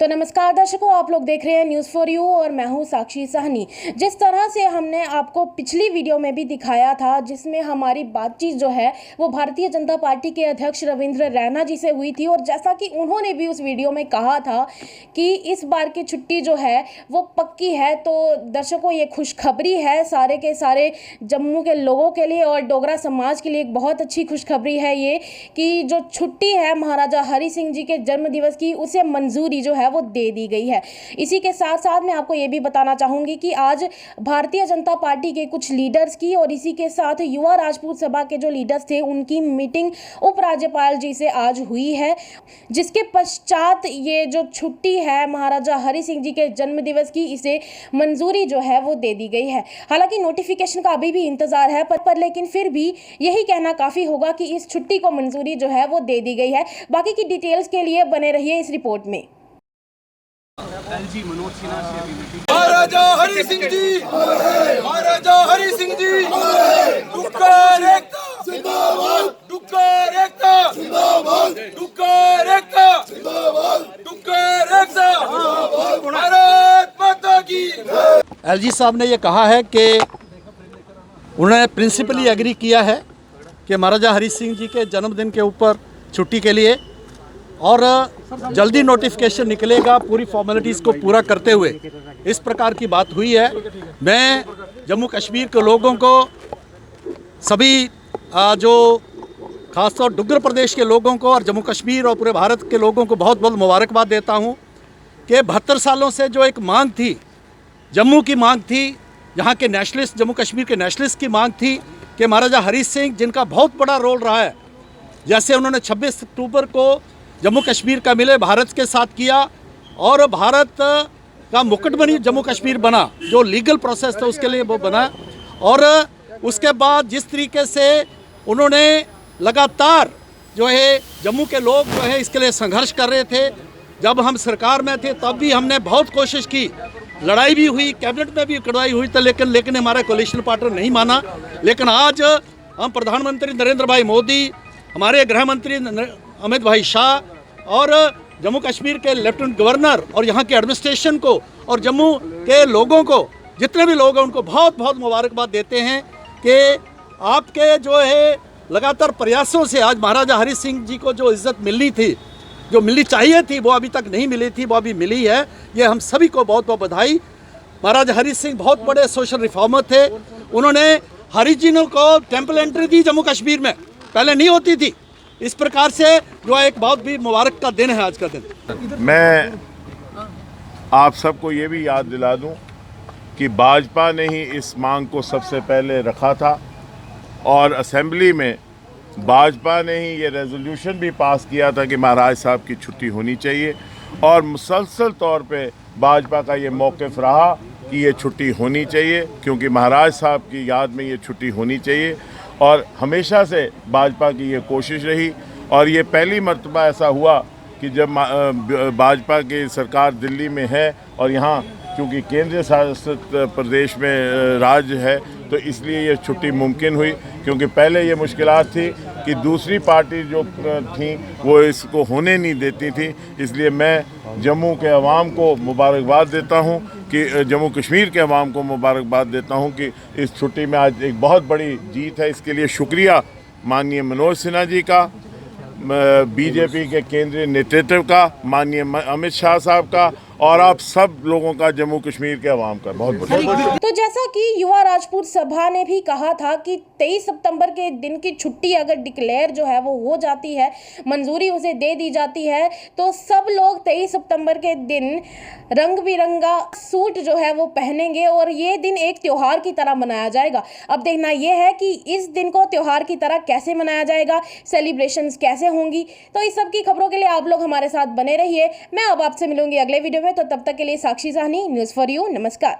तो नमस्कार दर्शकों, आप लोग देख रहे हैं न्यूज़ फॉर यू और मैं हूं साक्षी साहनी। जिस तरह से हमने आपको पिछली वीडियो में भी दिखाया था, जिसमें हमारी बातचीत जो है वो भारतीय जनता पार्टी के अध्यक्ष रविंद्र रैना जी से हुई थी, और जैसा कि उन्होंने भी उस वीडियो में कहा था कि इस बार की छुट्टी जो है वो पक्की है। तो दर्शकों, ये खुशखबरी है सारे के सारे जम्मू के लोगों के लिए और डोगरा समाज के लिए एक बहुत अच्छी खुशखबरी है ये कि जो छुट्टी है महाराजा हरि सिंह जी के जन्म दिवस की, उसे मंजूरी जो है वो दे दी गई है। इसी के साथ साथ मैं आपको ये भी बताना चाहूंगी कि आज भारतीय जनता पार्टी के कुछ लीडर्स की और इसी के साथ युवा राजपूत सभा के जो लीडर्स थे उनकी मीटिंग उपराज्यपाल जी से आज हुई है, जिसके पश्चात ये जो छुट्टी है महाराजा हरि सिंह जी के जन्म दिवस की, इसे मंजूरी जो है वो दे दी गई है। हालांकि नोटिफिकेशन का अभी भी इंतजार है पर लेकिन फिर भी यही कहना काफी होगा कि इस छुट्टी को मंजूरी जो है वो दे दी गई है। बाकी की डिटेल्स के लिए बने रहिए इस रिपोर्ट में। एलजी मनोज सिन्हा से अभी मीटिंग। महाराजा हरि सिंह जी, महाराजा हरि सिंह जी, डुक्कर एकता जिंदाबाद, डुक्कर एकता जिंदाबाद, डुक्कर एकता जिंदाबाद, डुक्कर एकता जिंदाबाद, भारत माता की। एलजी साहब ने ये कहा है कि उन्होंने प्रिंसिपली एग्री किया है कि महाराजा हरि सिंह जी के जन्मदिन के ऊपर छुट्टी के लिए, और जल्दी नोटिफिकेशन निकलेगा पूरी फॉर्मेलिटीज़ को पूरा करते हुए, इस प्रकार की बात हुई है। मैं जम्मू कश्मीर के लोगों को, सभी जो खासतौर डुग्गर प्रदेश के लोगों को और जम्मू कश्मीर और पूरे भारत के लोगों को बहुत बहुत मुबारकबाद देता हूं कि 72 सालों से जो एक मांग थी, जम्मू की मांग थी, यहाँ के नेशनलिस्ट, जम्मू कश्मीर के नेशनलिस्ट की मांग थी कि महाराजा हरि सिंह, जिनका बहुत बड़ा रोल रहा है, जैसे उन्होंने 26 अक्टूबर को जम्मू कश्मीर का मिले भारत के साथ किया और भारत का मुकुट बनी जम्मू कश्मीर बना, जो लीगल प्रोसेस था उसके लिए वो बना। और उसके बाद जिस तरीके से उन्होंने लगातार जो है जम्मू के लोग जो है इसके लिए संघर्ष कर रहे थे, जब हम सरकार में थे तब भी हमने बहुत कोशिश की, लड़ाई भी हुई, कैबिनेट में भी लड़ाई हुई तो लेकिन हमारा कोलिशन पार्टनर नहीं माना। लेकिन आज हम प्रधानमंत्री नरेंद्र भाई मोदी, हमारे गृह मंत्री अमित भाई शाह और जम्मू कश्मीर के लेफ्टिनेंट गवर्नर और यहाँ के एडमिनिस्ट्रेशन को और जम्मू के लोगों को, जितने भी लोग हैं उनको बहुत बहुत मुबारकबाद देते हैं कि आपके जो है लगातार प्रयासों से आज महाराजा हरि सिंह जी को जो इज्जत मिलनी थी, जो मिलनी चाहिए थी, वो अभी तक नहीं मिली थी, वो अभी मिली है। ये हम सभी को बहुत बहुत बधाई। महाराजा हरि सिंह बहुत बड़े सोशल रिफॉर्मर थे। उन्होंने हरिजनों को टेम्पल एंट्री दी जम्मू कश्मीर में, पहले नहीं होती थी। इस प्रकार से जो एक बहुत भी मुबारक का दिन है आज का दिन। मैं आप सबको ये भी याद दिला दूं कि भाजपा ने ही इस मांग को सबसे पहले रखा था और असेंबली में भाजपा ने ही ये रेजोल्यूशन भी पास किया था कि महाराज साहब की छुट्टी होनी चाहिए, और मुसलसल तौर पे भाजपा का ये मौक़िफ़ रहा कि ये छुट्टी होनी चाहिए, क्योंकि महाराज साहब की याद में ये छुट्टी होनी चाहिए। और हमेशा से भाजपा की ये कोशिश रही, और ये पहली मर्तबा ऐसा हुआ कि जब भाजपा की सरकार दिल्ली में है और यहाँ क्योंकि केंद्रीय शासित प्रदेश में राज्य है, तो इसलिए ये छुट्टी मुमकिन हुई। क्योंकि पहले ये मुश्किलात थी कि दूसरी पार्टी जो थी वो इसको होने नहीं देती थी। इसलिए मैं जम्मू के अवाम को मुबारकबाद देता हूँ कि जम्मू कश्मीर के अवाम को मुबारकबाद देता हूँ कि इस छुट्टी में आज एक बहुत बड़ी जीत है। इसके लिए शुक्रिया माननीय मनोज सिन्हा जी का, बीजेपी के केंद्रीय नेतृत्व का, माननीय अमित शाह साहब का, और आप सब लोगों का, जम्मू कश्मीर के अवाम का बहुत बहुत। तो जैसा कि युवा राजपूत सभा ने भी कहा था कि 23 सितंबर के दिन की छुट्टी अगर डिक्लेयर जो है वो हो जाती है, मंजूरी उसे दे दी जाती है, तो सब लोग 23 सितंबर के दिन रंग बिरंगा सूट जो है वो पहनेंगे और ये दिन एक त्योहार की तरह मनाया जाएगा। अब देखना ये है कि इस दिन को त्योहार की तरह कैसे मनाया जाएगा, सेलिब्रेशंस कैसे होंगी। तो इस सब की खबरों के लिए आप लोग हमारे साथ बने रहिए। मैं अब आपसे मिलूंगी अगले वीडियो में, तो तब तक के लिए साक्षी साहनी, न्यूज़ फॉर यू। नमस्कार।